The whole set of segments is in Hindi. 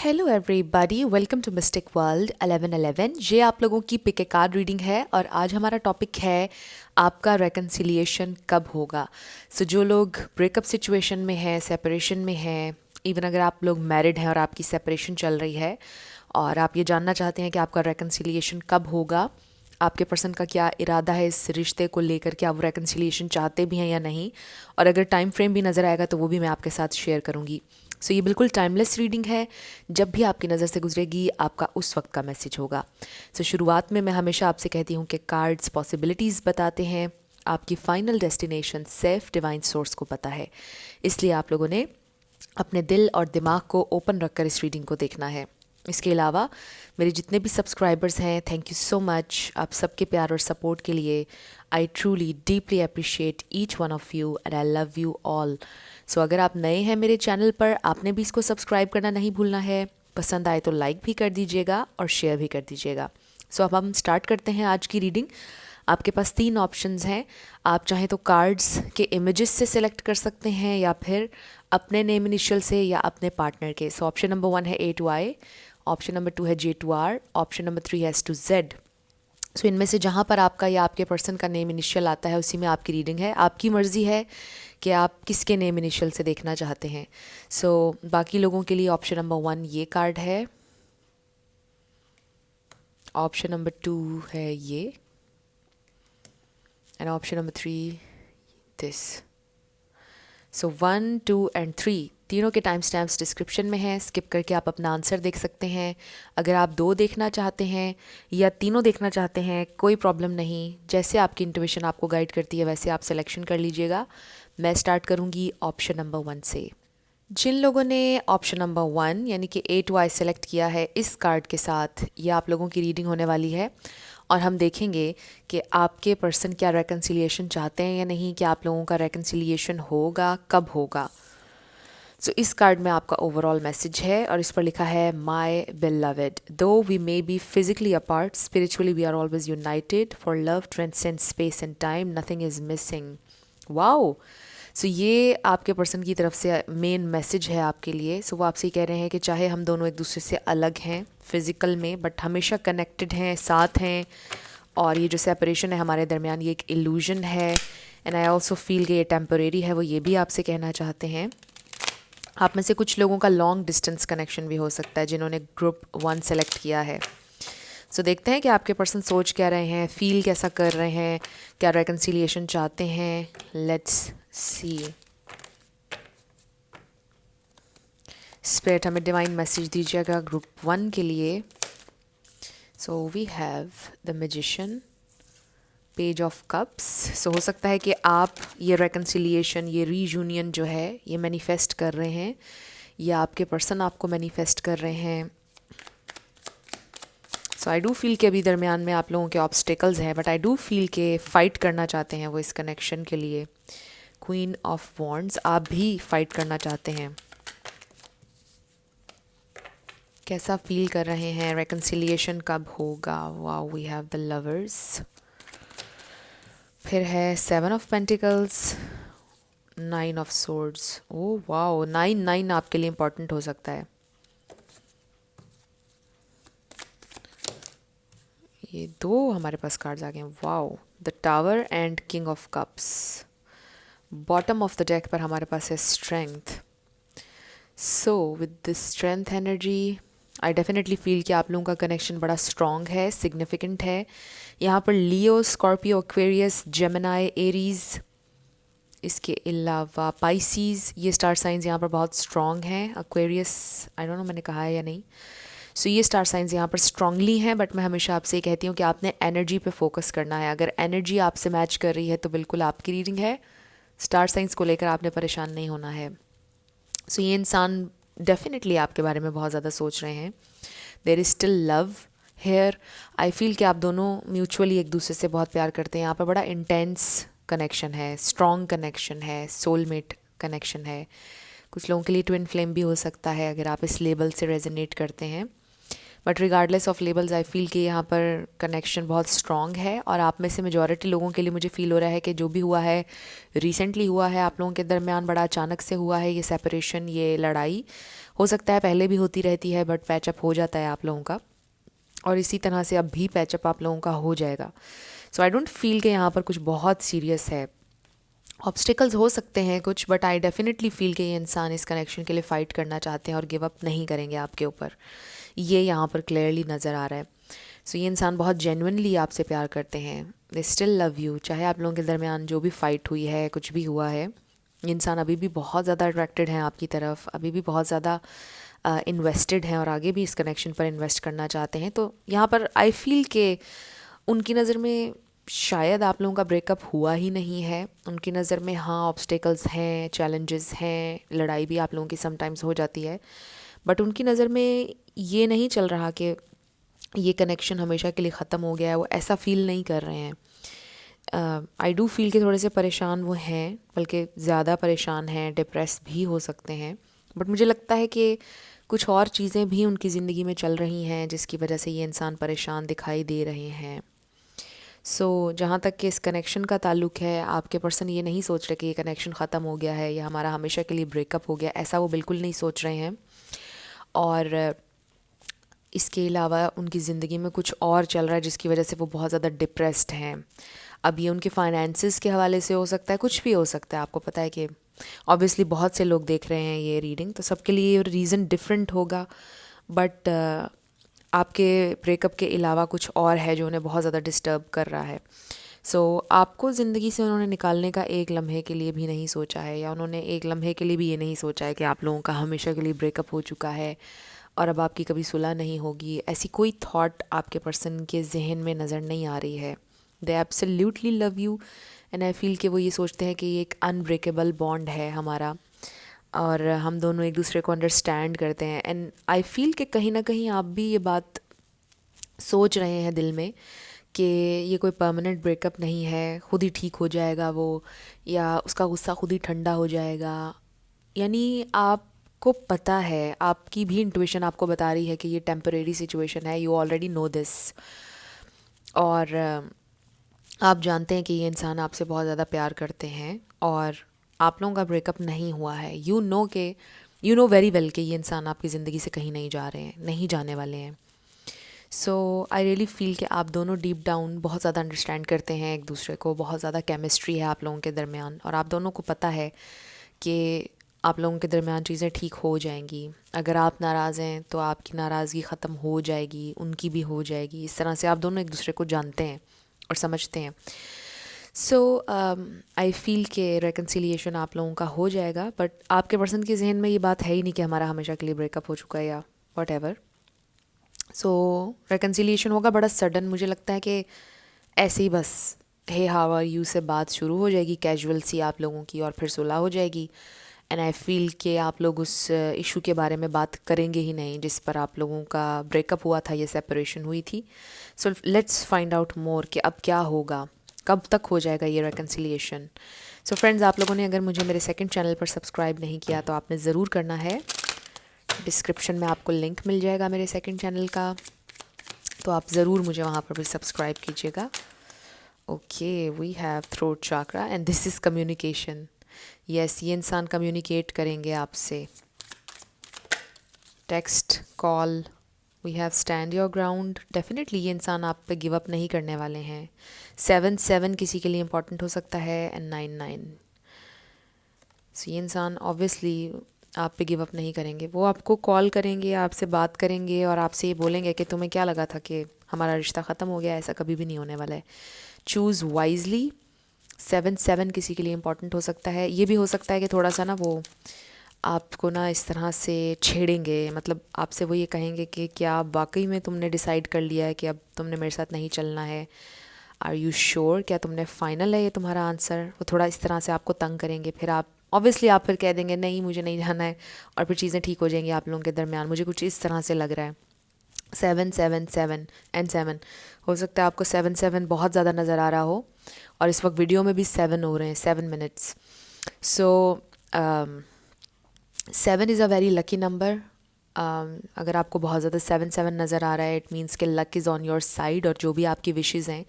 Hello everybody, welcome to mystic world 1111। ये आप लोगों की पिक ए कार्ड रीडिंग है और आज हमारा टॉपिक है आपका रेकन्सिलिएशन कब होगा। जो लोग ब्रेकअप सिचुएशन में हैं, सेपरेशन में हैं, इवन अगर आप लोग मैरिड हैं और आपकी सेपरेशन चल रही है और आप ये जानना चाहते हैं कि आपका रेकन्सिलिएशन कब होगा, आपके पर्सन का क्या इरादा है इस रिश्ते को लेकर, क्या वो रेकन्सिलिएशन चाहते भी हैं या नहीं, और अगर टाइम फ्रेम भी नज़र आएगा तो वो भी मैं आपके साथ शेयर करूँगी। ये बिल्कुल टाइमलेस रीडिंग है, जब भी आपकी नज़र से गुजरेगी आपका उस वक्त का मैसेज होगा। शुरुआत में मैं हमेशा आपसे कहती हूँ कि कार्ड्स पॉसिबिलिटीज़ बताते हैं, आपकी final destination safe divine source को पता है, इसलिए आप लोगों ने अपने दिल और दिमाग को ओपन रखकर इस रीडिंग को देखना है। इसके अलावा मेरे जितने भी सब्सक्राइबर्स हैं, थैंक यू सो मच आप सबके प्यार और सपोर्ट के लिए। I truly deeply appreciate each one of you and I love you all. अगर आप नए हैं मेरे चैनल पर, आपने भी इसको सब्सक्राइब करना नहीं भूलना है। पसंद आए तो लाइक भी कर दीजिएगा और शेयर भी कर दीजिएगा। अब हम स्टार्ट करते हैं आज की रीडिंग। आपके पास 3 ऑप्शंस हैं। आप चाहें तो कार्ड्स के इमेजेस से सिलेक्ट कर सकते हैं या फिर अपने नेम इनिशियल से या अपने पार्टनर के। ऑप्शन नंबर 1 है A to I, option number 2 है J to R, option number 3 है S to Z। इनमें से जहाँ पर आपका या आपके पर्सन का नेम इनिशियल आता है उसी में आपकी रीडिंग है। आपकी मर्ज़ी है कि आप किसके नेम इनिशियल से देखना चाहते हैं। बाकी लोगों के लिए ऑप्शन नंबर 1 ये कार्ड है, ऑप्शन नंबर 2 है ये, and option number 3 this. 1, 2 and 3 तीनों के टाइम स्टैम्प्स डिस्क्रिप्शन में हैं, स्किप करके आप अपना आंसर देख सकते हैं। अगर आप 2 देखना चाहते हैं या तीनों देखना चाहते हैं, कोई प्रॉब्लम नहीं, जैसे आपकी इंट्यूशन आपको गाइड करती है वैसे आप सिलेक्शन कर लीजिएगा। मैं स्टार्ट करूंगी ऑप्शन नंबर 1 से। जिन लोगों ने ऑप्शन नंबर 1 यानी कि A to I सेलेक्ट किया है, इस कार्ड के साथ ये आप लोगों की रीडिंग होने वाली है और हम देखेंगे कि आपके पर्सन क्या रेकन्सिलिएशन चाहते हैं या नहीं, कि आप लोगों का रेकन्सिलिएशन होगा, कब होगा। इस कार्ड में आपका ओवरऑल मैसेज है और इस पर लिखा है my beloved, though we may be physically apart, spiritually we are always united, for love transcends space and time, nothing is missing. Wow! ये आपके पर्सन की तरफ से मेन मैसेज है आपके लिए। वो आपसे कह रहे हैं कि चाहे हम दोनों एक दूसरे से अलग हैं फिज़िकल में, बट हमेशा कनेक्टेड हैं, साथ हैं, और ये जो सेपरेशन है हमारे दरमियान ये एक इल्यूजन है, एंड आई ऑल्सो फील कि ये टेम्परेरी है, वो ये भी आपसे कहना चाहते हैं। आप में से कुछ लोगों का लॉन्ग डिस्टेंस कनेक्शन भी हो सकता है जिन्होंने ग्रुप 1 सेलेक्ट किया है। देखते हैं कि आपके पर्सन सोच क्या रहे हैं, फील कैसा कर रहे हैं, क्या रेकन्सिलिएशन चाहते हैं। Let's see. स्पिरिट हमें डिवाइन मैसेज दीजिएगा ग्रुप 1 के लिए। We have the magician, page of cups. हो सकता है कि आप ये रेकन्सिलिएशन, ये रीयूनियन जो है ये मैनिफेस्ट कर रहे हैं या आपके पर्सन आपको मैनिफेस्ट कर रहे हैं। आई डू फील कि अभी दरमियान में आप लोगों के ऑब्स्टिकल्स हैं, बट आई डू फील कि फ़ाइट करना चाहते हैं वो इस कनेक्शन के लिए। क्वीन ऑफ वॉन्ड्स, आप भी फाइट करना चाहते हैं। कैसा फील कर रहे हैं, रेकन्सिलिएशन कब होगा। Wow, we have the lovers. फिर है 7 of pentacles, 9 of swords. Oh wow, 9 आपके लिए इम्पॉर्टेंट हो सकता है। ये 2 हमारे पास कार्ड्स आ गए हैं। Wow, the tower and king of cups. Bottom of the deck पर हमारे पास है strength. With this strength energy I definitely feel कि आप लोगों का कनेक्शन बड़ा स्ट्रॉन्ग है, सिग्निफिकेंट है। यहाँ पर लियो, स्कॉर्पियो, एक्वेरियस, जेमिनाई, एरीज, इसके अलावा पाइसीज, ये स्टार साइंस यहाँ पर बहुत स्ट्रॉन्ग हैं। एक्वेरियस आई डोंट नो मैंने कहा है या नहीं। ये स्टार साइंस यहाँ पर स्ट्रांगली हैं, बट मैं हमेशा आपसे कहती हूँ कि आपने एनर्जी पे फोकस करना है। अगर एनर्जी आपसे मैच कर रही है तो बिल्कुल आपकी रीडिंग है। स्टार साइंस को लेकर आपने परेशान नहीं होना है। ये इंसान डेफिनेटली आपके बारे में बहुत ज़्यादा सोच रहे हैं। There is still love here. I feel कि आप दोनों म्यूचुअली एक दूसरे से बहुत प्यार करते हैं। यहाँ पर बड़ा इंटेंस कनेक्शन है, स्ट्रॉन्ग कनेक्शन है, सोलमेट कनेक्शन है। कुछ लोगों के लिए ट्विन फ्लेम भी हो सकता है अगर आप इस लेबल से रेजोनेट करते हैं, but regardless of labels I feel कि यहाँ पर कनेक्शन बहुत स्ट्रॉन्ग है। और आप में से मेजॉरिटी लोगों के लिए मुझे फील हो रहा है कि जो भी हुआ है रिसेंटली हुआ है आप लोगों के दरमियान, बड़ा अचानक से हुआ है ये सेपरेशन, ये लड़ाई, हो सकता है पहले भी होती रहती है, बट पैचअप हो जाता है आप लोगों का, और इसी तरह से अब भी पैचअप आप लोगों का हो जाएगा. सो आई डोंट फील कि यहाँ पर कुछ बहुत सीरियस है. ऑब्स्टिकल्स हो सकते हैं कुछ, बट आई डेफिनेटली फील कि ये इंसान इस कनेक्शन के लिए फ़ाइट करना चाहते हैं और गिव अप नहीं करेंगे आपके ऊपर. ये यहाँ पर क्लियरली नज़र आ रहा है. सो ये इंसान बहुत जेन्युइनली आपसे प्यार करते हैं. They still love you. चाहे आप लोगों के दरमियान जो भी फ़ाइट हुई है, कुछ भी हुआ है, ये इंसान अभी भी बहुत ज़्यादा अट्रैक्टेड हैं आपकी तरफ, अभी भी बहुत ज़्यादा इन्वेस्टेड हैं और आगे भी इस कनेक्शन पर इन्वेस्ट करना चाहते हैं. तो यहाँ पर आई फील कि उनकी नज़र में शायद आप लोगों का ब्रेकअप हुआ ही नहीं है. उनकी नज़र में हाँ ऑब्स्टेकल्स हैं, चैलेंजेस हैं, लड़ाई भी आप लोगों की समटाइम्स हो जाती है, बट उनकी नज़र में ये नहीं चल रहा कि ये कनेक्शन हमेशा के लिए ख़त्म हो गया है. वो ऐसा फ़ील नहीं कर रहे हैं. आई डू फील कि थोड़े से परेशान वो हैं, बल्कि ज़्यादा परेशान हैं, डिप्रेस भी हो सकते हैं. बट मुझे लगता है कि कुछ और चीज़ें भी उनकी ज़िंदगी में चल रही हैं जिसकी वजह से ये इंसान परेशान दिखाई दे रहे हैं. सो जहाँ तक कि इस कनेक्शन का ताल्लुक़ है, आपके पर्सन ये नहीं सोच रहे कि ये कनेक्शन ख़त्म हो गया है या हमारा हमेशा के लिए ब्रेकअप हो गया, ऐसा वो बिल्कुल नहीं सोच रहे हैं. और इसके अलावा उनकी ज़िंदगी में कुछ और चल रहा है जिसकी वजह से वो बहुत ज़्यादा डिप्रेस्ड हैं. अब ये उनके फाइनेंसिस के हवाले से हो सकता है, कुछ भी हो सकता है. आपको पता है कि ऑब्वियसली बहुत से लोग देख रहे हैं ये रीडिंग, तो सबके लिए रीज़न डिफरेंट होगा. बट आपके ब्रेकअप के अलावा कुछ और है जो उन्हें बहुत ज़्यादा डिस्टर्ब कर रहा है. सो आपको ज़िंदगी से उन्होंने निकालने का एक लम्हे के लिए भी नहीं सोचा है, या उन्होंने एक लम्हे के लिए भी ये नहीं सोचा है कि आप लोगों का हमेशा के लिए ब्रेकअप हो चुका है और अब आपकी कभी सुलह नहीं होगी. ऐसी कोई थॉट आपके पर्सन के जहन में नज़र नहीं आ रही है. They absolutely love you and I feel कि वो ये सोचते हैं कि ये एक अनब्रेकेबल बॉन्ड है हमारा और हम दोनों एक दूसरे को अंडरस्टैंड करते हैं. एंड आई फील कि कहीं ना कहीं आप भी ये बात सोच रहे हैं दिल में कि ये कोई परमानेंट ब्रेकअप नहीं है, खुद ही ठीक हो जाएगा वो, या उसका गुस्सा खुद ही ठंडा हो जाएगा. यानी आपको पता है, आपकी भी इंट्यूशन आपको बता रही है कि ये टेम्परेरी सिचुएशन है. You already know this. और आप जानते हैं कि ये इंसान आपसे बहुत ज़्यादा प्यार करते हैं और आप लोगों का ब्रेकअप नहीं हुआ है. यू नो वेरी वेल कि ये इंसान आपकी ज़िंदगी से कहीं नहीं जा रहे हैं, नहीं जाने वाले हैं. सो आई रियली फील कि आप दोनों डीप डाउन बहुत ज़्यादा अंडरस्टैंड करते हैं एक दूसरे को, बहुत ज़्यादा केमिस्ट्री है आप लोगों के दरमियान, और आप दोनों को पता है कि आप लोगों के दरमियान चीज़ें ठीक हो जाएंगी. अगर आप नाराज़ हैं तो आपकी नाराज़गी ख़त्म हो जाएगी, उनकी भी हो जाएगी. इस तरह से आप दोनों एक दूसरे को जानते हैं और समझते हैं. सो आई फील कि रेकन्सिलिएशन आप लोगों का हो जाएगा, बट आपके पर्सन के जहन में ये बात है ही नहीं कि हमारा हमेशा के लिए ब्रेकअप हो चुका है या वट एवर. सो रेकन्सिलिएशन होगा बड़ा सडन. मुझे लगता है कि ऐसे ही बस हे हाउ आर यू से बात शुरू हो जाएगी कैजुअल सी आप लोगों की, और फिर सुलह हो जाएगी. एंड आई फील कि आप लोग उस इशू के बारे में बात करेंगे ही नहीं जिस पर आप लोगों का ब्रेकअप हुआ था, ये सेपरेशन हुई थी. So let's find out more कि अब क्या होगा, कब तक हो जाएगा ये रेकन्सिलिएशन. सो फ्रेंड्स, आप लोगों ने अगर मुझे मेरे सेकंड चैनल पर सब्सक्राइब नहीं किया तो आपने ज़रूर करना है. डिस्क्रिप्शन में आपको लिंक मिल जाएगा मेरे सेकंड चैनल का, तो आप ज़रूर मुझे वहाँ पर भी सब्सक्राइब कीजिएगा. Okay, we have throat chakra and this is communication. Yes, ये इंसान कम्युनिकेट करेंगे आपसे. Text, call, we have stand your ground. Definitely ये इंसान आप पे गिव अप नहीं करने वाले हैं. 7 किसी के लिए इंपॉर्टेंट हो सकता है एंड 9. सो ये इंसान ऑब्वियसली आप पे गिव अप नहीं करेंगे. वो आपको कॉल करेंगे, आपसे बात करेंगे और आपसे ये बोलेंगे कि तुम्हें क्या लगा था कि हमारा रिश्ता ख़त्म हो गया. ऐसा कभी भी नहीं होने वाला है. Choose wisely. 7 किसी के लिए इंपॉर्टेंट हो सकता है. ये भी हो सकता है कि थोड़ा सा ना वो आपको ना इस तरह से छेड़ेंगे, मतलब आपसे वो ये कहेंगे कि क्या वाकई में तुमने डिसाइड कर लिया है कि अब तुमने मेरे साथ नहीं चलना है. आर यू श्योर, क्या तुमने फाइनल है ये तुम्हारा आंसर. वो थोड़ा इस तरह से आपको तंग करेंगे. फिर आप ऑब्वियसली आप फिर कह देंगे नहीं मुझे नहीं जाना है, और फिर चीज़ें ठीक हो जाएंगी आप लोगों के दरमियान. मुझे कुछ इस तरह से लग रहा है. 7 एंड 7 हो सकता है आपको 7 बहुत ज़्यादा नज़र आ रहा हो, और इस वक्त वीडियो में भी 7 हो रहे हैं, 7 minutes. So 7 is a very lucky number. अगर आपको बहुत ज़्यादा 7 नज़र आ रहा है, इट मीन्स कि luck is on your side, और जो भी आपकी विशेज़ हैं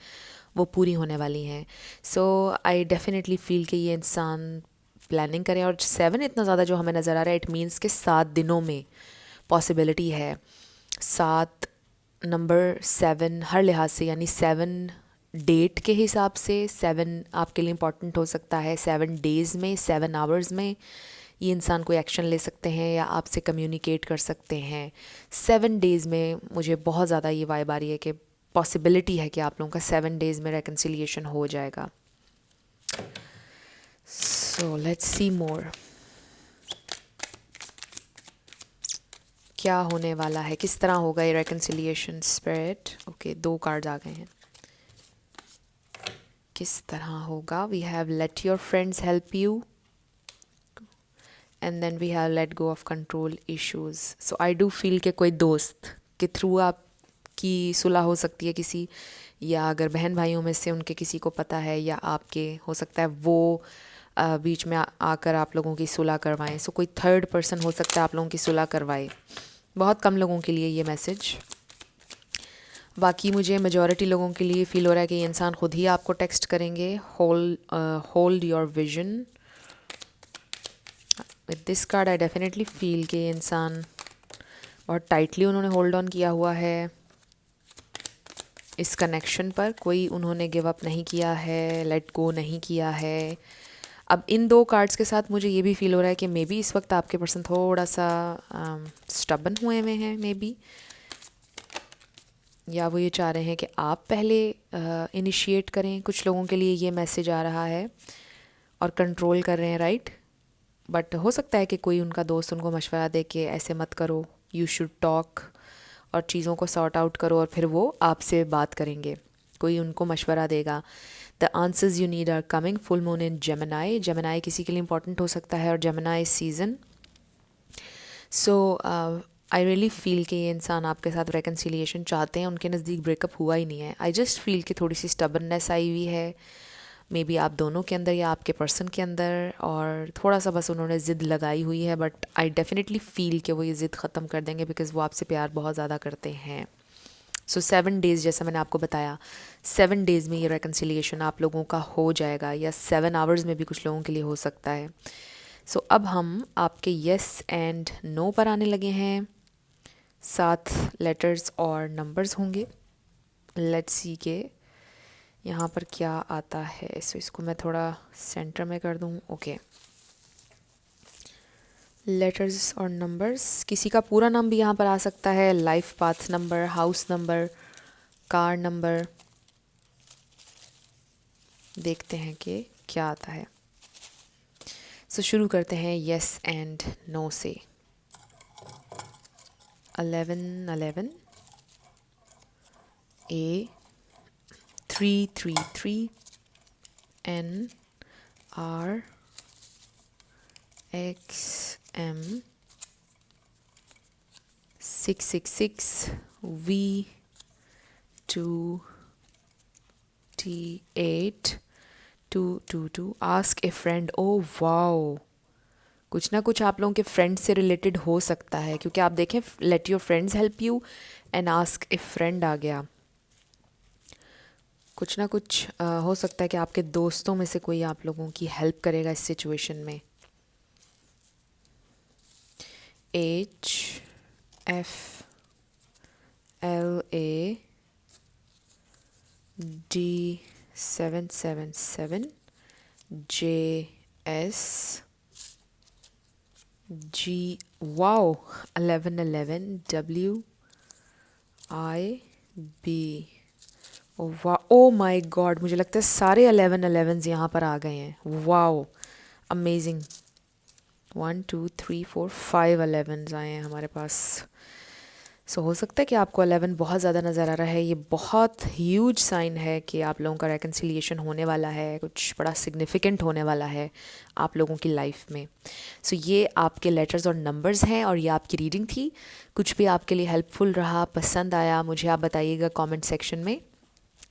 वो पूरी होने वाली हैं. सो आई डेफिनेटली फील कि ये इंसान प्लानिंग करें। और 7 इतना ज़्यादा जो हमें नज़र आ रहा है, इट मीन्स कि 7 दिनों में पॉसिबिलिटी है। 7 नंबर 7 हर लिहाज से, यानी 7 डेट के हिसाब से 7 आपके लिए इम्पॉर्टेंट हो सकता है। 7 डेज़ में, 7 आवर्स में ये इंसान कोई एक्शन ले सकते हैं या आपसे कम्युनिकेट कर सकते हैं। 7 डेज़ में मुझे बहुत ज़्यादा ये वाइब आ रही है कि पॉसिबिलिटी है कि आप लोगों का 7 डेज़ में रेकन्सिलिएशन हो जाएगा। सो लेट्स सी मोर, क्या होने वाला है, किस तरह होगा ये रेकन्सिलिएशन स्पिरिट। ओके, 2 कार्ड्स आ गए हैं। किस तरह होगा? We have let your friends help you and then we have let go of control issues. So I do feel कि कोई दोस्त के थ्रू आपकी सुलह हो सकती है किसी, या अगर बहन भाइयों में से उनके किसी को पता है, या आपके हो सकता है वो बीच में आकर आप लोगों की सुलह करवाएं। सो कोई थर्ड पर्सन हो सकता है आप लोगों की सुलह करवाए। बहुत कम लोगों के लिए ये मैसेज, बाकी मुझे मेजॉरिटी लोगों के लिए फ़ील हो रहा है कि ये इंसान खुद ही आपको टेक्स्ट करेंगे। Hold your vision. With this card I definitely feel कि ये इंसान बहुत टाइटली उन्होंने होल्ड ऑन किया हुआ है इस कनेक्शन पर। कोई उन्होंने गिव अप नहीं किया है, लेट गो नहीं किया है। अब इन 2 कार्ड्स के साथ मुझे ये भी फील हो रहा है कि मे बी इस वक्त आपके पर्सन थोड़ा सा स्टबन हुए हुए हैं, मे बी, या वो ये चाह रहे हैं कि आप पहले इनिशिएट करें। कुछ लोगों के लिए ये मैसेज आ रहा है और कंट्रोल कर रहे हैं, राइट। बट हो सकता है कि कोई उनका दोस्त उनको मशवरा दे कि ऐसे मत करो, यू शुड टॉक, और चीज़ों को सॉर्ट आउट करो, और फिर वो आपसे बात करेंगे। कोई उनको मशवरा देगा। The answers you need are coming. Full moon in Gemini. Gemini किसी के लिए इंपॉर्टेंट हो सकता है, और Gemini season. So I really feel कि ये इंसान आपके साथ रेकन्सिलिएशन चाहते हैं। उनके नज़दीक ब्रेकअप हुआ ही नहीं है। आई जस्ट फील कि थोड़ी सी स्टबननेस आई हुई है, मे बी आप दोनों के अंदर या आपके पर्सन के अंदर, और थोड़ा सा बस उन्होंने ज़िद लगाई हुई है। बट आई डेफिनेटली फील कि वो ये ज़िद ख़त्म कर देंगे, बिकॉज़ वो आपसे प्यार बहुत ज़्यादा करते हैं। सो 7 डेज़, जैसा मैंने आपको बताया, 7 डेज़ में ये रेकन्सिलिएशन आप लोगों का हो जाएगा, या 7 आवर्स में भी कुछ लोगों के लिए हो सकता है। सो अब हम आपके येस एंड नो पर आने लगे हैं। 7 लेटर्स और नंबर्स होंगे। लेट्स सी के यहाँ पर क्या आता है। सो इसको मैं थोड़ा सेंटर में कर दूँ। ओके, लेटर्स और नंबर्स। किसी का पूरा नाम भी यहाँ पर आ सकता है, life path number, house number, car number. देखते हैं कि क्या आता है। सो शुरू करते हैं येस एंड नो से। 11 A 333 N R X M 666 V 2 T8 222 ask a friend. Oh wow, कुछ ना कुछ आप लोगों के फ्रेंड से रिलेटेड हो सकता है, क्योंकि आप देखें let your friends help you and ask a friend आ गया। कुछ ना कुछ हो सकता है कि आपके दोस्तों में से कोई आप लोगों की हेल्प करेगा इस सिचुएशन में। HFLAD777 JS G wow 1111 WIB। ओ वाह, ओ माय गॉड, मुझे लगता है सारे 11 यहाँ पर आ गए हैं। Wow, amazing. 1 2 3 4 5 11 आए हैं हमारे पास। सो हो सकता है कि आपको 11 बहुत ज़्यादा नज़र आ रहा है। ये बहुत ह्यूज साइन है कि आप लोगों का रेकन्सिलिएशन होने वाला है, कुछ बड़ा सिग्निफिकेंट होने वाला है आप लोगों की लाइफ में। सो ये आपके लेटर्स और नंबर्स हैं, और ये आपकी रीडिंग थी। कुछ भी आपके लिए हेल्पफुल रहा, पसंद आया, मुझे आप बताइएगा कमेंट सेक्शन में।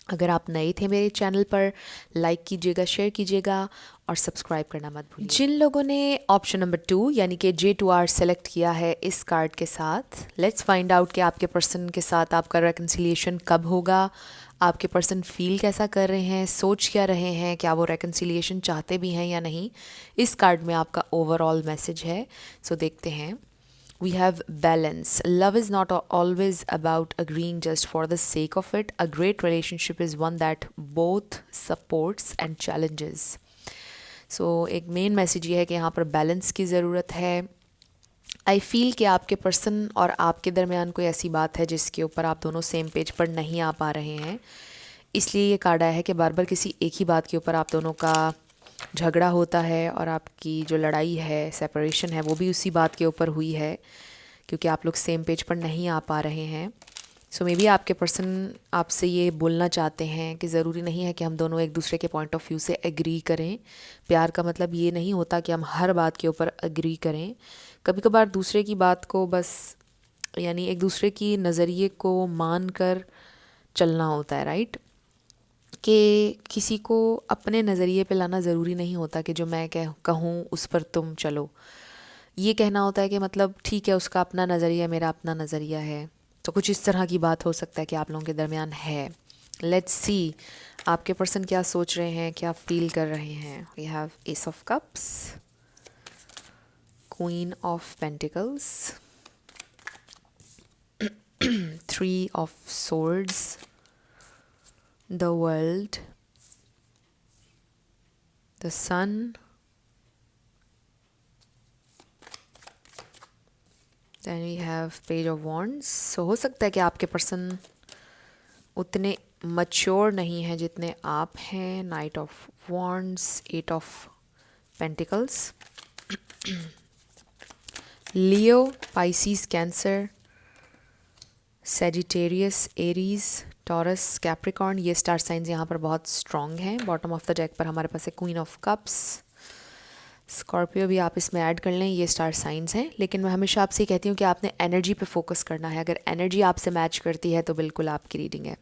अगर आप नए थे मेरे चैनल पर, लाइक कीजिएगा, शेयर कीजिएगा और सब्सक्राइब करना मत भूलिए। जिन लोगों ने ऑप्शन नंबर 2 यानी कि J2R सेलेक्ट किया है इस कार्ड के साथ, लेट्स फाइंड आउट कि आपके पर्सन के साथ आपका रेकन्सिलिएशन कब होगा, आपके पर्सन फील कैसा कर रहे हैं, सोच क्या रहे हैं, क्या वो रेकन्सिलिएशन चाहते भी हैं या नहीं। इस कार्ड में आपका ओवरऑल मैसेज है। सो देखते हैं। We have balance. Love is not always about agreeing just for the sake of it. A great relationship is one that both supports and challenges. So एक मेन मैसेज ये है कि यहाँ पर बैलेंस की ज़रूरत है। आई फील कि आपके पर्सन और आपके दरमियान कोई ऐसी बात है जिसके ऊपर आप दोनों सेम पेज पर नहीं आ पा रहे हैं, इसलिए ये कार्ड आया है कि बार बार किसी एक ही बात के ऊपर आप दोनों का झगड़ा होता है और आपकी जो लड़ाई है, सेपरेशन है, वो भी उसी बात के ऊपर हुई है क्योंकि आप लोग सेम पेज पर नहीं आ पा रहे हैं। सो मे बी आपके पर्सन आपसे ये बोलना चाहते हैं कि ज़रूरी नहीं है कि हम दोनों एक दूसरे के पॉइंट ऑफ व्यू से एग्री करें। प्यार का मतलब ये नहीं होता कि हम हर बात के ऊपर एग्री करें। कभी कभार दूसरे की बात को बस यानी एक दूसरे की नज़रिए को मान कर चलना होता है, राइट। कि किसी को अपने नज़रिए पे लाना ज़रूरी नहीं होता कि जो मैं कहूँ उस पर तुम चलो। ये कहना होता है कि मतलब ठीक है, उसका अपना नज़रिया, मेरा अपना नज़रिया है। तो कुछ इस तरह की बात हो सकता है कि आप लोगों के दरमियान है। लेट्स सी आपके पर्सन क्या सोच रहे हैं, क्या फील कर रहे हैं। We have ace of cups, queen of pentacles, 3 of swords, the world, the sun, then we have page of wands. So हो सकता है कि आपके पर्सन उतने मच्योर नहीं है जितने आप हैं। Night of wands, 8 of pentacles, Leo, Pisces, cancer, Sagittarius, Aries, taurus, Capricorn, ये स्टार साइंस यहाँ पर बहुत स्ट्रॉन्ग हैं। बॉटम ऑफ द डेक पर हमारे पास है क्वीन ऑफ कप्स, स्कॉर्पियो भी आप इसमें ऐड कर लें, ये स्टार साइंस हैं। लेकिन मैं हमेशा आपसे कहती हूँ कि आपने एनर्जी पे फोकस करना है। अगर एनर्जी आपसे मैच करती है तो बिल्कुल आपकी रीडिंग है।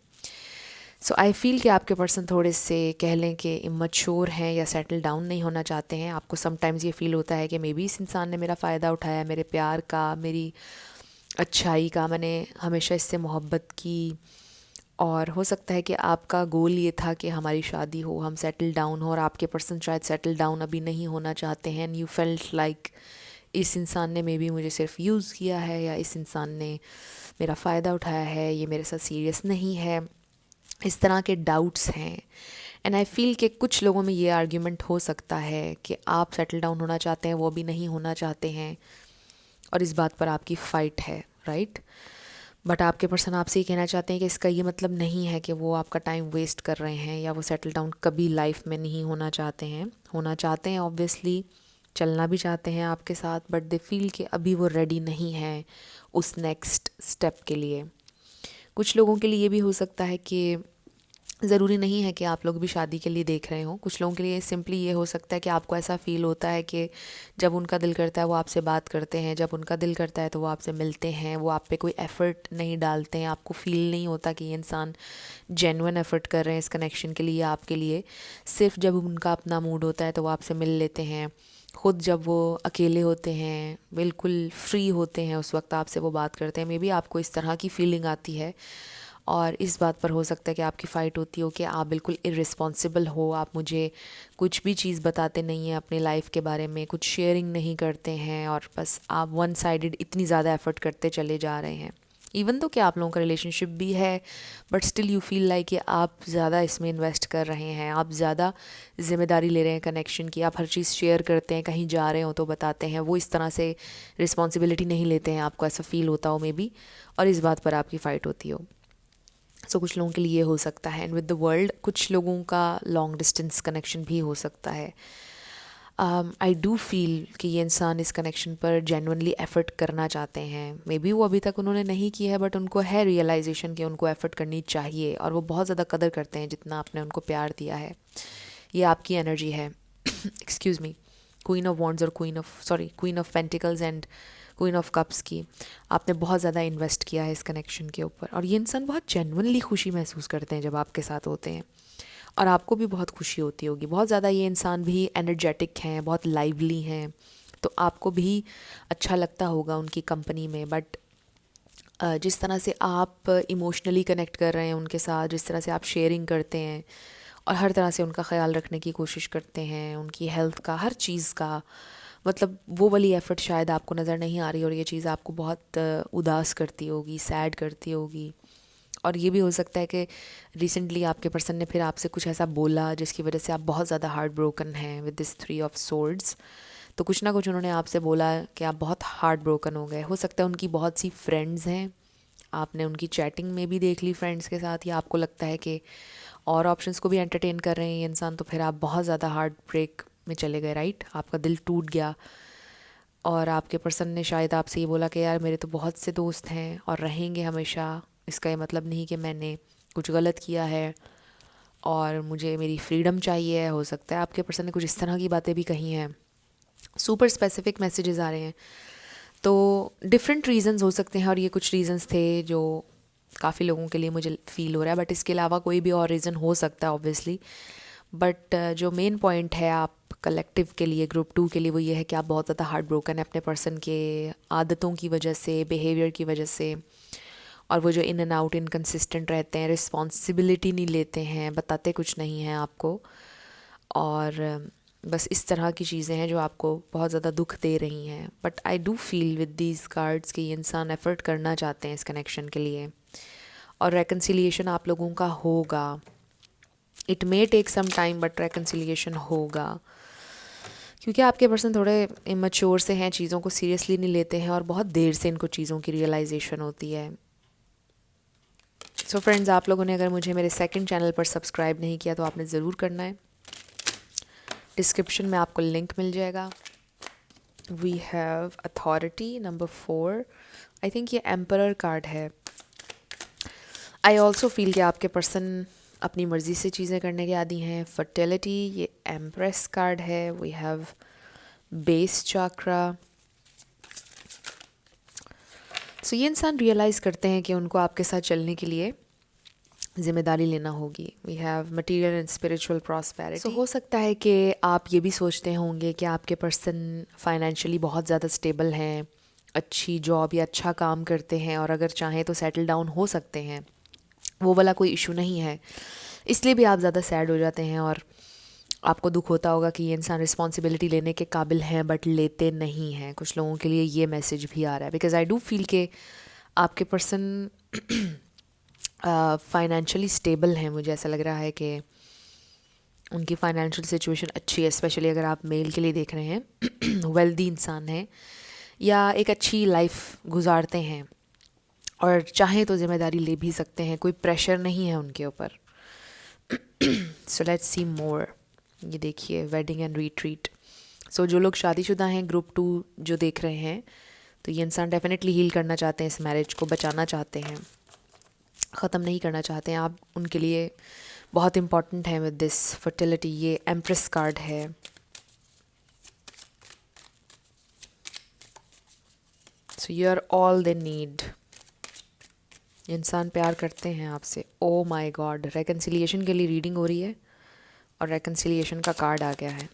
सो आई फील कि आपके पर्सन थोड़े से कह लें कि इमैच्योर हैं या सेटल डाउन नहीं होना चाहते हैं। आपको समटाइम्स ये फील होता है कि मे बी इस इंसान ने मेरा फ़ायदा उठाया, मेरे प्यार का, मेरी अच्छाई का, मैंने हमेशा इससे मोहब्बत की। और हो सकता है कि आपका गोल ये था कि हमारी शादी हो, हम सेटल डाउन हो, और आपके पर्सन शायद सेटल डाउन अभी नहीं होना चाहते हैं। एंड यू फेल्ट लाइक इस इंसान ने मे बी मुझे सिर्फ यूज़ किया है, या इस इंसान ने मेरा फ़ायदा उठाया है, ये मेरे साथ सीरियस नहीं है। इस तरह के डाउट्स हैं। एंड आई फील कि कुछ लोगों में ये आर्ग्यूमेंट हो सकता है कि आप सेटल डाउन होना चाहते हैं, वो भी नहीं होना चाहते हैं, और इस बात पर आपकी फ़ाइट है, राइट। बट आपके पर्सन आपसे ये कहना चाहते हैं कि इसका ये मतलब नहीं है कि वो आपका टाइम वेस्ट कर रहे हैं या वो सेटल डाउन कभी लाइफ में नहीं होना चाहते हैं। होना चाहते हैं ऑब्वियसली, चलना भी चाहते हैं आपके साथ, बट दे फील कि अभी वो रेडी नहीं है उस नेक्स्ट स्टेप के लिए। कुछ लोगों के लिए ये भी हो सकता है कि ज़रूरी नहीं है कि आप लोग भी शादी के लिए देख रहे हो। कुछ लोगों के लिए सिंपली ये हो सकता है कि आपको ऐसा फ़ील होता है कि जब उनका दिल करता है वो आपसे बात करते हैं, जब उनका दिल करता है तो वो आपसे मिलते हैं, वो आप पे कोई एफ़र्ट नहीं डालते हैं। आपको फ़ील नहीं होता कि ये इंसान जेन्युइन एफ़र्ट कर रहे हैं इस कनेक्शन के लिए, आपके लिए। सिर्फ जब उनका अपना मूड होता है तो वो आपसे मिल लेते हैं। ख़ुद जब वो अकेले होते हैं, बिल्कुल फ्री होते हैं, उस वक्त आपसे वो बात करते हैं। मे बी आपको इस तरह की फ़ीलिंग आती है, और इस बात पर हो सकता है कि आपकी फ़ाइट होती हो कि आप बिल्कुल इर्रिस्पॉन्सिबल हो, आप मुझे कुछ भी चीज़ बताते नहीं हैं अपनी लाइफ के बारे में, कुछ शेयरिंग नहीं करते हैं, और बस आप वन साइडेड इतनी ज़्यादा एफ़र्ट करते चले जा रहे हैं। इवन तो कि आप लोगों का रिलेशनशिप भी है, but still you feel like कि आप ज़्यादा इसमें इन्वेस्ट कर रहे हैं, आप ज़्यादा ज़िम्मेदारी ले रहे हैं कनेक्शन की, आप हर चीज़ शेयर करते हैं, कहीं जा रहे हो तो बताते हैं। वो इस तरह से रिस्पॉन्सिबिलिटी नहीं लेते हैं, आपको ऐसा फ़ील होता हो मे बी, और इस बात पर आपकी फ़ाइट होती हो। सो कुछ लोगों के लिए हो सकता है। एंड विद द वर्ल्ड, कुछ लोगों का लॉन्ग डिस्टेंस कनेक्शन भी हो सकता है। आई डू फील कि ये इंसान इस कनेक्शन पर जेन्युइनली एफ़र्ट करना चाहते हैं। मे बी वो अभी तक उन्होंने नहीं की है, बट उनको है रियलाइजेशन कि उनको एफ़र्ट करनी चाहिए, और वो बहुत ज़्यादा कदर करते हैं जितना आपने उनको प्यार दिया है। ये आपकी एनर्जी है। Excuse me, queen of wands और queen of pentacles and queen of cups की, आपने बहुत ज़्यादा इन्वेस्ट किया है इस कनेक्शन के ऊपर, और ये इंसान बहुत जेन्युइनली खुशी महसूस करते हैं जब आपके साथ होते हैं, और आपको भी बहुत खुशी होती होगी बहुत ज़्यादा। ये इंसान भी एनर्जेटिक हैं, बहुत लाइवली हैं, तो आपको भी अच्छा लगता होगा उनकी कंपनी में। बट जिस तरह से आप इमोशनली कनेक्ट कर रहे हैं उनके साथ, जिस तरह से आप शेयरिंग करते हैं और हर तरह से उनका ख्याल रखने की कोशिश करते हैं, उनकी हेल्थ का, हर चीज़ का, मतलब वो वाली एफ़र्ट शायद आपको नज़र नहीं आ रही, और ये चीज़ आपको बहुत उदास करती होगी, सैड करती होगी। और ये भी हो सकता है कि रिसेंटली आपके पर्सन ने फिर आपसे कुछ ऐसा बोला जिसकी वजह से आप बहुत ज़्यादा हार्ट ब्रोकन हैं विद दिस 3 ऑफ सोर्ड्स। तो कुछ ना कुछ उन्होंने आपसे बोला कि आप बहुत हार्ट ब्रोकन हो गए। हो सकता है उनकी बहुत सी फ्रेंड्स हैं, आपने उनकी चैटिंग में भी देख ली फ्रेंड्स के साथ, या आपको लगता है कि और ऑप्शंस को भी एंटरटेन कर रहे हैं ये इंसान, तो फिर आप बहुत ज़्यादा हार्ट ब्रेक में चले गए, राइट? आपका दिल टूट गया, और आपके पर्सन ने शायद आपसे ये बोला कि यार मेरे तो बहुत से दोस्त हैं और रहेंगे हमेशा, इसका ये मतलब नहीं कि मैंने कुछ गलत किया है और मुझे मेरी फ्रीडम चाहिए। हो सकता है आपके पर्सन ने कुछ इस तरह की बातें भी कही हैं। सुपर स्पेसिफिक मैसेजेस आ रहे हैं, तो डिफरेंट रीजंस हो सकते हैं, और ये कुछ रीजंस थे जो काफ़ी लोगों के लिए मुझे फील हो रहा है, बट इसके अलावा कोई भी और रीज़न हो सकता है ऑब्वियसली। बट जो मेन पॉइंट है आप कलेक्टिव के लिए, ग्रुप 2 के लिए, वो ये है कि आप बहुत ज़्यादा हार्ट ब्रोकन है अपने पर्सन के आदतों की वजह से, बिहेवियर की वजह से, और वो जो इन एंड आउट इनकंसिस्टेंट रहते हैं, रिस्पॉन्सिबिलिटी नहीं लेते हैं, बताते कुछ नहीं हैं आपको, और बस इस तरह की चीज़ें हैं जो आपको बहुत ज़्यादा दुख दे रही हैं। But I do feel with these cards कि ये इंसान एफ़र्ट करना चाहते हैं इस कनेक्शन के लिए, और रेकन्सिलिएशन आप लोगों का होगा। It may take some time but reconciliation होगा, क्योंकि आपके पर्सन थोड़े इमेच्योर से हैं, चीज़ों को सीरियसली नहीं लेते हैं, और बहुत देर से इनको चीज़ों की रियलाइजेशन होती है। सो फ्रेंड्स, आप लोगों ने अगर मुझे मेरे सेकंड चैनल पर सब्सक्राइब नहीं किया तो आपने ज़रूर करना है, डिस्क्रिप्शन में आपको लिंक मिल जाएगा। We have authority number 4, I think ये एम्परर कार्ड है। आई ऑल्सो फील कि आपके पर्सन अपनी मर्ज़ी से चीज़ें करने के आदी हैं। फर्टिलिटी, ये एम्प्रेस कार्ड है। We have base chakra. So ये इंसान रियलाइज़ करते हैं कि उनको आपके साथ चलने के लिए ज़िम्मेदारी लेना होगी। We have material and spiritual prosperity. So हो सकता है कि आप ये भी सोचते होंगे कि आपके पर्सन फाइनेंशियली बहुत ज़्यादा स्टेबल हैं, अच्छी जॉब या अच्छा काम करते हैं, और अगर चाहें तो सेटल डाउन हो सकते हैं, वो वाला कोई इशू नहीं है। इसलिए भी आप ज़्यादा सैड हो जाते हैं, और आपको दुख होता होगा कि ये इंसान रिस्पॉन्सिबिलिटी लेने के काबिल हैं बट लेते नहीं हैं। कुछ लोगों के लिए ये मैसेज भी आ रहा है, बिकॉज आई डू फील के आपके पर्सन फाइनेंशियली स्टेबल हैं। मुझे ऐसा लग रहा है कि उनकी फाइनेंशियल सिचुएशन अच्छी है, स्पेशली अगर आप मेल के लिए देख रहे हैं। वेल्दी इंसान हैं, या एक अच्छी लाइफ गुजारते हैं, और चाहें तो ज़िम्मेदारी ले भी सकते हैं, कोई प्रेशर नहीं है उनके ऊपर। सो लेट्स सी मोर। ये देखिए, वेडिंग एंड रिट्रीट। सो जो लोग शादीशुदा हैं, ग्रुप 2 जो देख रहे हैं, तो ये इंसान डेफिनेटली हील करना चाहते हैं, इस मैरिज को बचाना चाहते हैं, ख़त्म नहीं करना चाहते हैं। आप उनके लिए बहुत इम्पॉर्टेंट है विद दिस फर्टिलिटी। ये एम्प्रेस कार्ड है। So you are all they need. इंसान प्यार करते हैं आपसे। ओ माय गॉड, रेकन्सिलिएशन के लिए रीडिंग हो रही है, और रेकन्सिलिएशन का कार्ड आ गया है।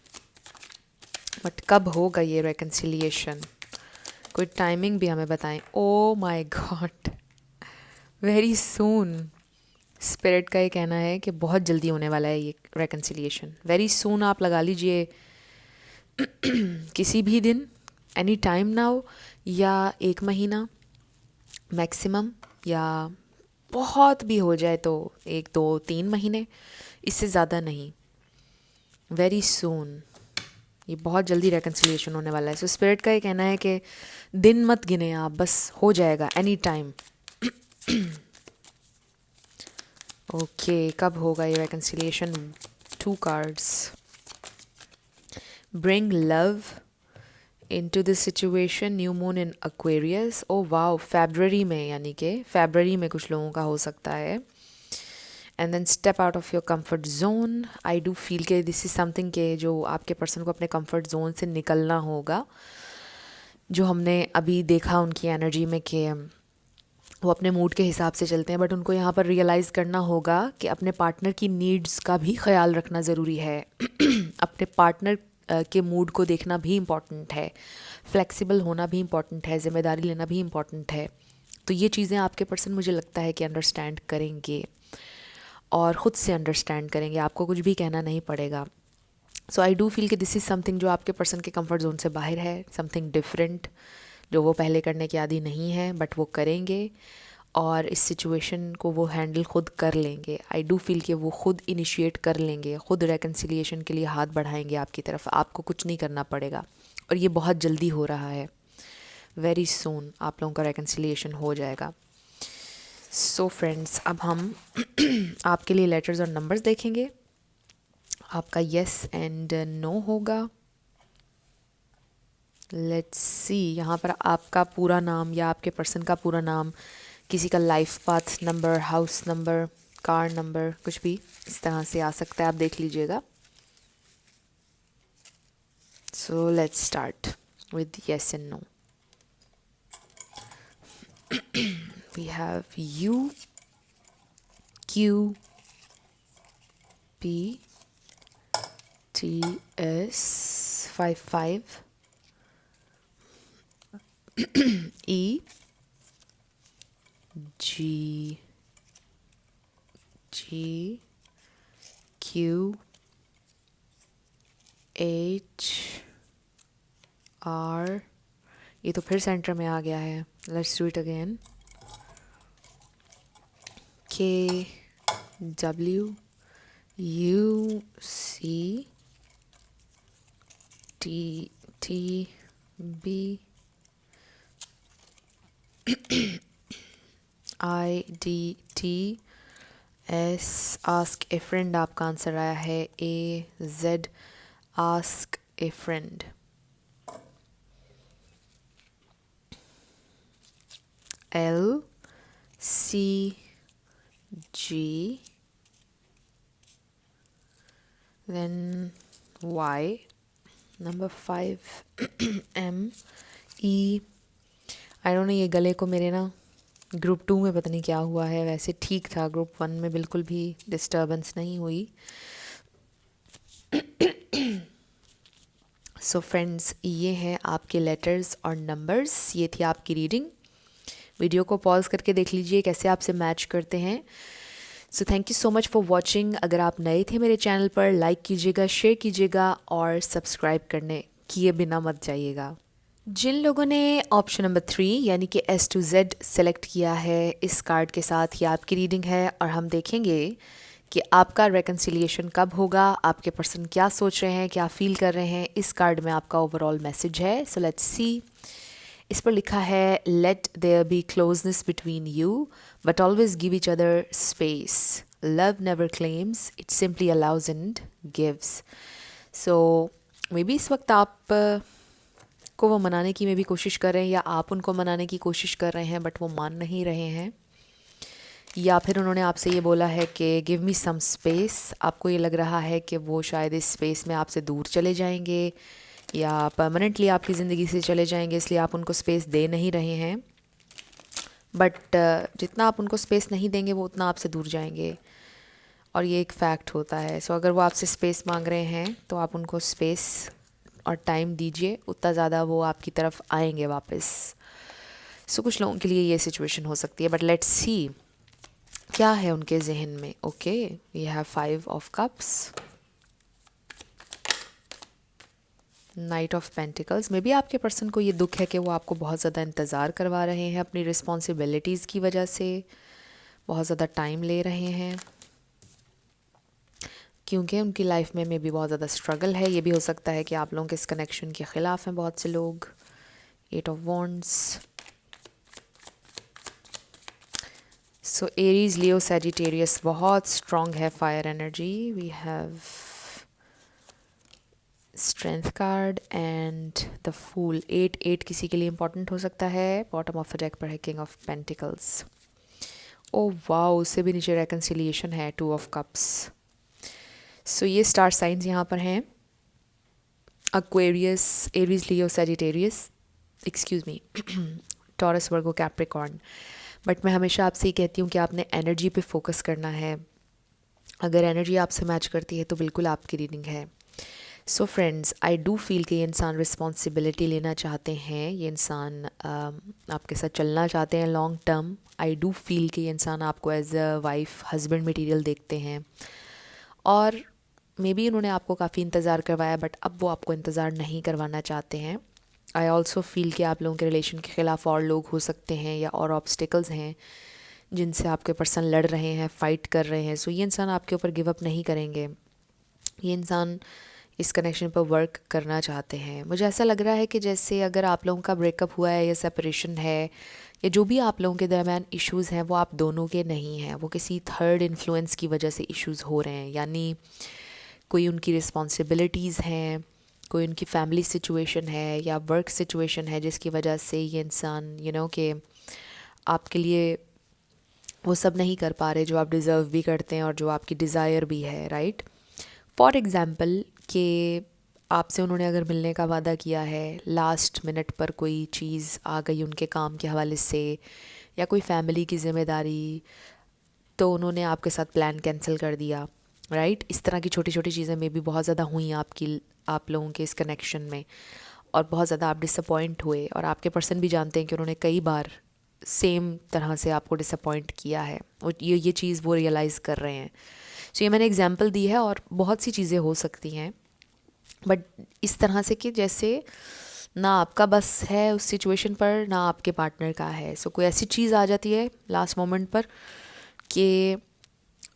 बट कब होगा ये रेकन्सिलिएशन? कोई टाइमिंग भी हमें बताएं। Oh my God, very soon. Spirit का ये कहना है कि बहुत जल्दी होने वाला है ये रेकन्सिलिएशन। वेरी सून आप लगा लीजिए, किसी भी दिन, एनी टाइम नाउ, या 1 महीना मैक्सिमम, या बहुत भी हो जाए तो 1, 2, 3 महीने, इससे ज़्यादा नहीं। वेरी सून, ये बहुत जल्दी रेकन्सिलिएशन होने वाला है। सो स्पिरिट का ये कहना है कि दिन मत गिने आप, बस हो जाएगा एनी टाइम। ओके, कब होगा ये reconciliation? 2 cards. Bring love into this situation, new moon in Aquarius. Oh wow, फरवरी में, यानी कि फरवरी में कुछ लोगों का हो सकता है। And then step out of your comfort zone. I do feel के दिस इज़ समथिंग के जो आपके पर्सन को अपने कंफर्ट जोन से निकलना होगा। जो हमने अभी देखा उनकी एनर्जी में कि वो अपने मूड के हिसाब से चलते हैं, बट उनको यहाँ पर रियलाइज़ करना होगा कि अपने पार्टनर की नीड्स का भी ख्याल रखना ज़रूरी है। अपने पार्टनर के मूड को देखना भी इम्पॉर्टेंट है, फ्लेक्सिबल होना भी इम्पॉर्टेंट है, ज़िम्मेदारी लेना भी इम्पॉर्टेंट है। तो ये चीज़ें आपके पर्सन मुझे लगता है कि अंडरस्टैंड करेंगे और ख़ुद से अंडरस्टैंड करेंगे, आपको कुछ भी कहना नहीं पड़ेगा। सो आई डू फील कि दिस इज़ समथिंग जो आपके पर्सन के कंफर्ट जोन से बाहर है, समथिंग डिफरेंट जो वो पहले करने के आदी नहीं है, बट वो करेंगे और इस सिचुएशन को वो हैंडल खुद कर लेंगे। आई डू फील कि वो खुद इनिशिएट कर लेंगे, खुद रेकन्सिलिएशन के लिए हाथ बढ़ाएंगे आपकी तरफ, आपको कुछ नहीं करना पड़ेगा। और ये बहुत जल्दी हो रहा है, वेरी सून आप लोगों का रेकन्सिलिएशन हो जाएगा। सो फ्रेंड्स, अब हम आपके लिए लेटर्स और नंबर्स देखेंगे। आपका येस एंड नो होगा। लेट्स सी, यहाँ पर आपका पूरा नाम या आपके पर्सन का पूरा नाम, किसी का life path number, house number, car number, कुछ भी इस तरह से आ सकता है, आप देख लीजिएगा। So let's start with yes and no. We have U, Q, P, T, S, 5 E, G, Q, H, R, ये तो फिर सेंटर में आ गया है, let's do it again. K, W, U, C, T, B, I, D, T, S, ask a friend आपका आंसर आया है। A, Z, ask a friend। L, C, G, then Y, number 5, M, E, I don't know, ये गले को मेरे ना ग्रुप 2 में पता नहीं क्या हुआ है, वैसे ठीक था, ग्रुप 1 में बिल्कुल भी डिस्टर्बेंस नहीं हुई। सो फ्रेंड्स, ये हैं आपके लेटर्स और नंबर्स, ये थी आपकी रीडिंग। वीडियो को पॉज करके देख लीजिए कैसे आपसे मैच करते हैं। So thank you so much for watching. अगर आप नए थे मेरे चैनल पर, लाइक कीजिएगा, शेयर कीजिएगा और सब्सक्राइब करने किए बिना मत जाइएगा। जिन लोगों ने ऑप्शन नंबर 3 यानी कि S to Z सेलेक्ट किया है, इस कार्ड के साथ ये आपकी रीडिंग है और हम देखेंगे कि आपका रेकन्सिलिएशन कब होगा, आपके पर्सन क्या सोच रहे हैं, क्या फील कर रहे हैं। इस कार्ड में आपका ओवरऑल मैसेज है। So let's see. इस पर लिखा है, let there be closeness between you but always give each other space. Love never claims, it simply allows and gives. So maybe इस वक्त आप को वो मनाने की में भी कोशिश कर रहे हैं, या आप उनको मनाने की कोशिश कर रहे हैं बट वो मान नहीं रहे हैं, या फिर उन्होंने आपसे ये बोला है कि गिव मी सम स्पेस। आपको ये लग रहा है कि वो शायद इस स्पेस में आपसे दूर चले जाएंगे या परमानेंटली आपकी ज़िंदगी से चले जाएंगे, इसलिए आप उनको स्पेस दे नहीं रहे हैं। बट जितना आप उनको स्पेस नहीं देंगे वो उतना आपसे दूर जाएंगे, और ये एक फैक्ट होता है। सो अगर वो आपसे स्पेस मांग रहे हैं तो आप उनको स्पेस और टाइम दीजिए, उतना ज़्यादा वो आपकी तरफ आएंगे वापस। सो कुछ लोगों के लिए ये सिचुएशन हो सकती है, बट लेट्स सी क्या है उनके जहन में। Okay, we have 5 of cups, knight of pentacles. Maybe आपके पर्सन को ये दुख है कि वो आपको बहुत ज़्यादा इंतज़ार करवा रहे हैं, अपनी रिस्पॉन्सिबिलिटीज़ की वजह से बहुत ज़्यादा टाइम ले रहे हैं, क्योंकि उनकी लाइफ में भी बहुत ज़्यादा स्ट्रगल है। ये भी हो सकता है कि आप लोगों के इस कनेक्शन के ख़िलाफ़ हैं बहुत से लोग। 8 of wands. So Aries, Leo, Sagittarius बहुत स्ट्रॉन्ग है fire energy. We have strength card and the fool. 8 किसी के लिए इंपॉर्टेंट हो सकता है। बॉटम ऑफ द डेक पर है king of pentacles. Oh wow, उससे भी नीचे रेकन्सिलिएशन है, 2 ऑफ कप्स। सो ये स्टार साइंस यहाँ पर हैं, Aquarius, Aries, Leo, Sagittarius. Excuse me, taurus, Virgo, Capricorn. But मैं हमेशा आपसे ये कहती हूँ कि आपने एनर्जी पे फोकस करना है। अगर एनर्जी आपसे मैच करती है तो बिल्कुल आपकी रीडिंग है। So friends, I do feel कि ये इंसान रिस्पॉन्सिबिलिटी लेना चाहते हैं, ये इंसान आपके साथ चलना चाहते हैं long term. I do feel कि ये इंसान आपको as a wife, husband material देखते हैं, और मे बी उन्होंने आपको काफ़ी इंतज़ार करवाया बट अब वो आपको इंतज़ार नहीं करवाना चाहते हैं। आई ऑल्सो फील कि आप लोगों के रिलेशन के ख़िलाफ़ और लोग हो सकते हैं या और ऑब्स्टिकल्स हैं जिनसे आपके पर्सन लड़ रहे हैं, फ़ाइट कर रहे हैं। सो ये इंसान आपके ऊपर गिव अप नहीं करेंगे। ये इंसान इस कनेक्शन पर वर्क करना चाहते हैं। मुझे ऐसा लग रहा है कि जैसे अगर आप लोगों का ब्रेकअप हुआ है या सेपरेशन है या जो भी आप लोगों के दरमियान इश्यूज़ हैं वो आप दोनों के नहीं हैं, वो किसी थर्ड इन्फ्लुएंस की वजह से इश्यूज़ हो रहे हैं। यानी कोई उनकी रिस्पॉन्सिबिलिटीज़ हैं, कोई उनकी फैमिली सिचुएशन है या वर्क सिचुएशन है जिसकी वजह से ये इंसान कि आपके लिए वो सब नहीं कर पा रहे जो आप डिज़र्व भी करते हैं और जो आपकी डिज़ायर भी है, राइट। फॉर एग्ज़ाम्पल कि आपसे उन्होंने अगर मिलने का वादा किया है, लास्ट मिनट पर कोई चीज़ आ गई उनके काम के हवाले से या कोई फैमिली की ज़िम्मेदारी, तो उन्होंने आपके साथ प्लान कैंसिल कर दिया, राइट। इस तरह की छोटी छोटी चीज़ें में भी बहुत ज़्यादा हुई आप लोगों के इस कनेक्शन में, और बहुत ज़्यादा आप डिसअपॉइंट हुए, और आपके पर्सन भी जानते हैं कि उन्होंने कई बार सेम तरह से आपको डिसअपॉइंट किया है, और ये चीज़ वो रियलाइज़ कर रहे हैं। सो ये मैंने एग्जांपल दी है, और बहुत सी चीज़ें हो सकती हैं, बट इस तरह से कि जैसे ना आपका बस है उस सिचुएशन पर, ना आपके पार्टनर का है। सो कोई ऐसी चीज़ आ जाती है लास्ट मोमेंट पर कि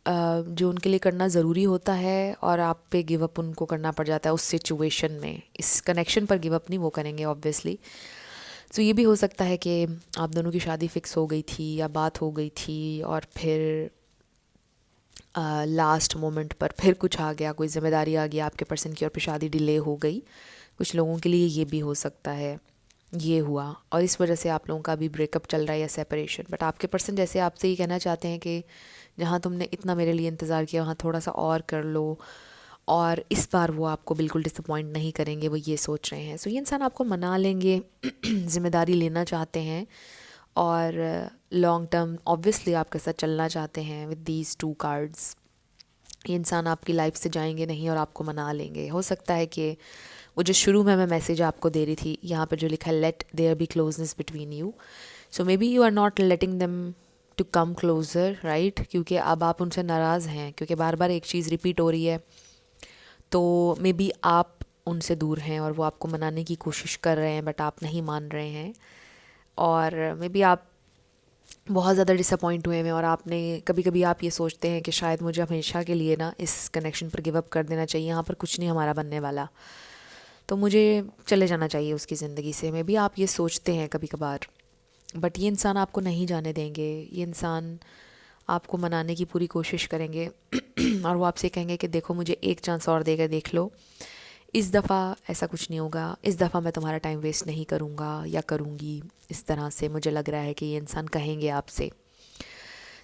जो उनके लिए करना ज़रूरी होता है और आप पे गिव अप उनको करना पड़ जाता है उस सिचुएशन में। इस कनेक्शन पर गिव अप नहीं वो करेंगे ऑब्वियसली। सो ये भी हो सकता है कि आप दोनों की शादी फिक्स हो गई थी या बात हो गई थी, और फिर लास्ट मोमेंट पर फिर कुछ आ गया, कोई ज़िम्मेदारी आ गया आपके पर्सन की और फिर शादी डिले हो गई। कुछ लोगों के लिए ये भी हो सकता है, ये हुआ, और इस वजह से आप लोगों का भी ब्रेकअप चल रहा है या सेपरेशन। बट आपके पर्सन जैसे आपसे ये कहना चाहते हैं कि जहाँ तुमने इतना मेरे लिए इंतज़ार किया वहाँ थोड़ा सा और कर लो, और इस बार वो आपको बिल्कुल डिसअपॉइंट नहीं करेंगे, वो ये सोच रहे हैं। सो ये इंसान आपको मना लेंगे, ज़िम्मेदारी लेना चाहते हैं, और लॉन्ग टर्म ऑब्वियसली आपके साथ चलना चाहते हैं विद दीज टू कार्ड्स। ये इंसान आपकी लाइफ से जाएंगे नहीं और आपको मना लेंगे। हो सकता है कि वो जो शुरू में मैं मैसेज आपको दे रही थी, यहाँ पर जो लिखा है let there be closeness between you, so maybe you are not letting them to come closer, right. क्योंकि अब आप उनसे नाराज़ हैं, क्योंकि बार बार एक चीज़ रिपीट हो रही है, तो मे बी आप उनसे दूर हैं और वो आपको मनाने की कोशिश कर रहे हैं बट आप नहीं मान रहे हैं, और मे बी आप बहुत ज़्यादा डिसअपॉइंट हुए हैं, और आपने कभी कभी आप ये सोचते हैं कि शायद मुझे हमेशा के लिए ना इस कनेक्शन पर गिव अप कर देना चाहिए, यहाँ पर कुछ नहीं हमारा बनने वाला, तो मुझे चले जाना चाहिए उसकी ज़िंदगी से। मे बी आप ये सोचते हैं कभी कभार, बट ये इंसान आपको नहीं जाने देंगे। ये इंसान आपको मनाने की पूरी कोशिश करेंगे और वो आपसे कहेंगे कि देखो मुझे एक चांस और देकर देख लो, इस दफ़ा ऐसा कुछ नहीं होगा, इस दफ़ा मैं तुम्हारा टाइम वेस्ट नहीं करूँगा या करूँगी। इस तरह से मुझे लग रहा है कि ये इंसान कहेंगे आपसे।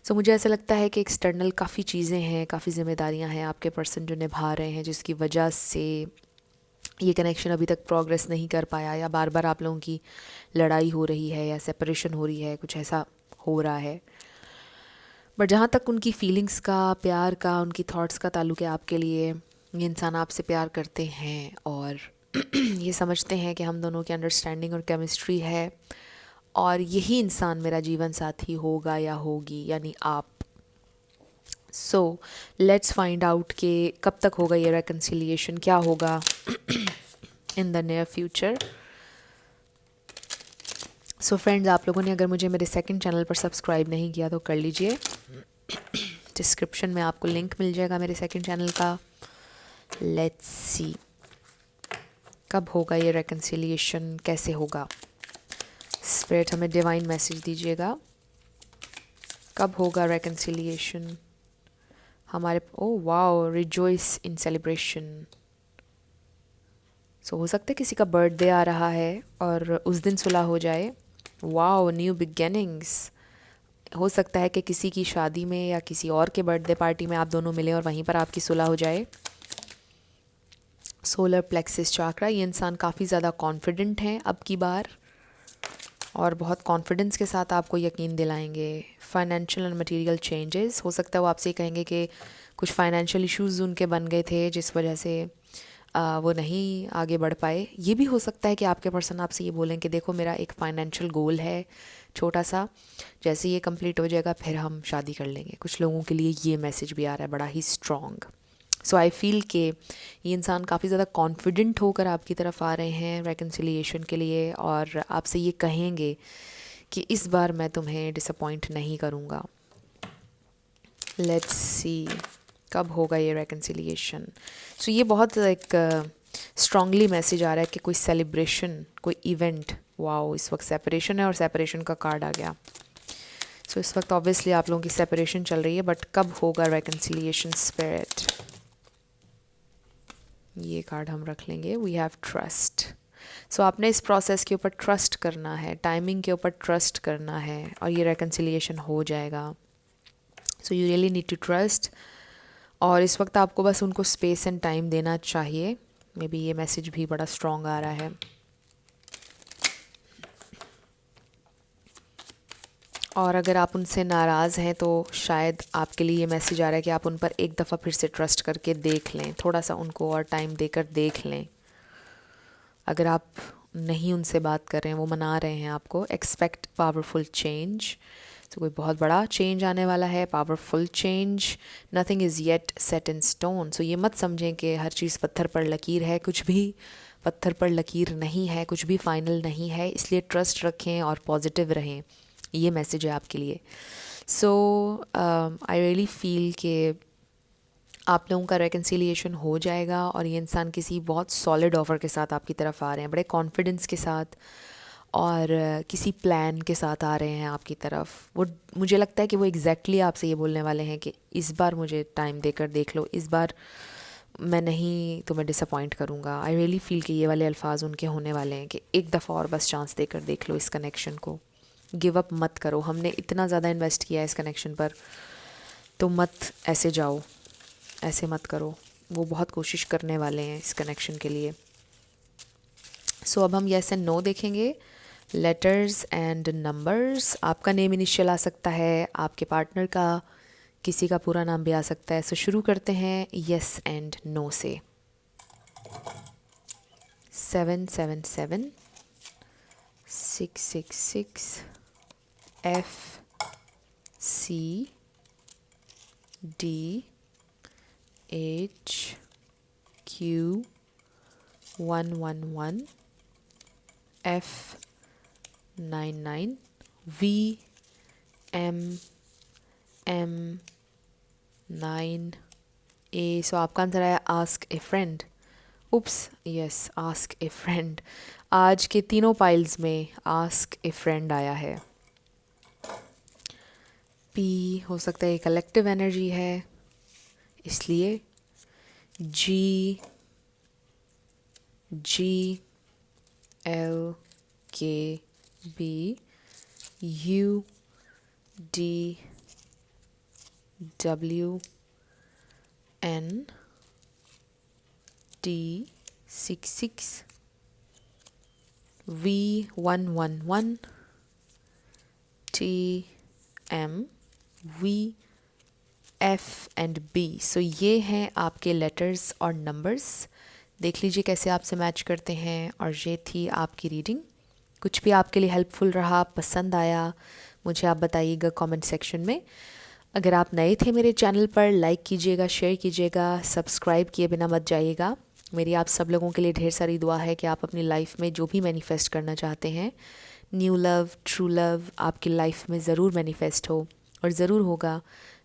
सो मुझे ऐसा लगता है कि एक्सटर्नल काफ़ी चीज़ें हैं, काफ़ी ज़िम्मेदारियाँ हैं आपके पर्सन जो निभा रहे हैं, जिसकी वजह से ये कनेक्शन अभी तक प्रोग्रेस नहीं कर पाया, या बार बार आप लोगों की लड़ाई हो रही है या सेपरेशन हो रही है, कुछ ऐसा हो रहा है। बट जहाँ तक उनकी फीलिंग्स का, प्यार का, उनकी थॉट्स का ताल्लुक है आपके लिए, ये इंसान आपसे प्यार करते हैं और ये समझते हैं कि हम दोनों की अंडरस्टैंडिंग और केमिस्ट्री है, और यही इंसान मेरा जीवन साथी होगा या होगी, यानी आप। सो लेट्स फाइंड आउट कि कब तक होगा ये रेकन्सिलिएशन, क्या होगा in the near future. So friends, आप लोगों ने अगर मुझे मेरे सेकंड चैनल पर सब्सक्राइब नहीं किया तो कर लीजिए, डिस्क्रिप्शन में आपको लिंक मिल जाएगा मेरे सेकंड चैनल का। लेट्स सी कब होगा ये रेकन्सिलिएशन, कैसे होगा। स्पिरिट हमें डिवाइन मैसेज दीजिएगा, कब होगा रेकन्सिलिएशन हमारे। ओ वाओ, रिजॉइस इन सेलिब्रेशन। सो हो सकता है किसी का बर्थडे आ रहा है और उस दिन सुलह हो जाए। Wow, new beginnings. हो सकता है कि किसी की शादी में या किसी और के बर्थडे पार्टी में आप दोनों मिलें और वहीं पर आपकी सुलह हो जाए। सोलर प्लेक्सिस चाक्रा, ये इंसान काफ़ी ज़्यादा कॉन्फिडेंट हैं अब की बार, और बहुत कॉन्फिडेंस के साथ आपको यकीन दिलाएंगे। फाइनेंशियल एंड मटेरियल चेंजेस, हो सकता है वो आपसे कहेंगे कि कुछ फाइनेंशियल इश्यूज़ उनके बन गए थे जिस वजह से वो नहीं आगे बढ़ पाए। ये भी हो सकता है कि आपके पर्सन आपसे ये बोलें कि देखो मेरा एक फाइनेंशियल गोल है छोटा सा, जैसे ये कंप्लीट हो जाएगा फिर हम शादी कर लेंगे। कुछ लोगों के लिए ये मैसेज भी आ रहा है बड़ा ही स्ट्रॉन्ग। सो आई फील कि ये इंसान काफ़ी ज़्यादा कॉन्फिडेंट होकर आपकी तरफ आ रहे हैं रेकन्सिलिएशन के लिए, और आपसे ये कहेंगे कि इस बार मैं तुम्हें डिसअपॉइंट नहीं करूँगा। लेट्स सी कब होगा ये रेकन्सिलिएशन। सो ये बहुत एक स्ट्रांगली मैसेज आ रहा है कि कोई सेलिब्रेशन, कोई इवेंट। वाओ, इस वक्त सेपरेशन है और सेपरेशन का कार्ड आ गया। सो इस वक्त ऑब्वियसली आप लोगों की सेपरेशन चल रही है, बट कब होगा रेकन्सिलिएशन स्पिरिट, ये कार्ड हम रख लेंगे। We have trust. सो आपने इस प्रोसेस के ऊपर ट्रस्ट करना है, टाइमिंग के ऊपर ट्रस्ट करना है, और ये रेकन्सिलिएशन हो जाएगा। So you really need to trust, और इस वक्त आपको बस उनको स्पेस एंड टाइम देना चाहिए। मे बी ये मैसेज भी बड़ा स्ट्रॉन्ग आ रहा है। और अगर आप उनसे नाराज़ हैं तो शायद आपके लिए ये मैसेज आ रहा है कि आप उन पर एक दफ़ा फिर से ट्रस्ट करके देख लें, थोड़ा सा उनको और टाइम देकर देख लें। अगर आप नहीं उनसे बात कर रहे हैं, वो मना रहे हैं आपको, एक्सपेक्ट पावरफुल चेंज। तो कोई बहुत बड़ा चेंज आने वाला है, powerful change. Nothing is yet set in stone. So ये मत समझें कि हर चीज़ पत्थर पर लकीर है, कुछ भी पत्थर पर लकीर नहीं है, कुछ भी फाइनल नहीं है। इसलिए ट्रस्ट रखें और पॉजिटिव रहें, ये मैसेज है आपके लिए। सो आई रियली फील कि आप लोगों का रेकन्सिलिएशन हो जाएगा, और ये इंसान किसी बहुत सॉलिड ऑफ़र के साथ आपकी तरफ आ रहे हैं, बड़े कॉन्फिडेंस के साथ, और किसी प्लान के साथ आ रहे हैं आपकी तरफ। वो मुझे लगता है कि वो एग्जैक्टली आपसे ये बोलने वाले हैं कि इस बार मुझे टाइम देकर देख लो, इस बार मैं नहीं तुम्हें डिसअपॉइंट करूँगा। आई रियली फील कि ये वाले अल्फाज उनके होने वाले हैं कि एक दफ़ा और बस चांस देकर देख लो इस कनेक्शन को, गिव अप मत करो। हमने इतना ज़्यादा इन्वेस्ट किया है इस कनेक्शन पर, तो मत ऐसे जाओ, ऐसे मत करो। वो बहुत कोशिश करने वाले हैं इस कनेक्शन के लिए। सो अब हम येस एंड नो देखेंगे, लेटर्स एंड नंबर्स। आपका नेम इनिशियल आ सकता है, आपके पार्टनर का, किसी का पूरा नाम भी आ सकता है। सो शुरू करते हैं येस एंड नो से। 777 666 F C D H Q 111 F 99 V M M 9 A। सो आपका आंसर आया ask a friend. Oops, yes, ask a friend. आज के तीनों पाइल्स में आस्क ए फ्रेंड आया है। पी हो सकता है कलेक्टिव एनर्जी है, इसलिए जी L K B U D W N D 66 V 111 T M V F and B। सो ये हैं आपके लेटर्स और नंबर्स। देख लीजिए कैसे आपसे मैच करते हैं। और ये थी आपकी रीडिंग। कुछ भी आपके लिए हेल्पफुल रहा, पसंद आया, मुझे आप बताइएगा कमेंट सेक्शन में। अगर आप नए थे मेरे चैनल पर, लाइक कीजिएगा, शेयर कीजिएगा, सब्सक्राइब किए बिना मत जाइएगा। मेरी आप सब लोगों के लिए ढेर सारी दुआ है कि आप अपनी लाइफ में जो भी मैनिफेस्ट करना चाहते हैं, न्यू लव, ट्रू लव, आपकी लाइफ में ज़रूर मैनिफेस्ट हो, और ज़रूर होगा,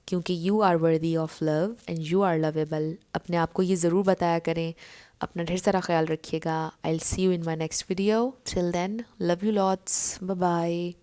क्योंकि you are worthy of love and you are lovable. अपने आप को ये ज़रूर बताया करें। अपना ढेर सारा ख्याल रखिएगा। I will see you in my next video. Till then, love you lots, bye bye.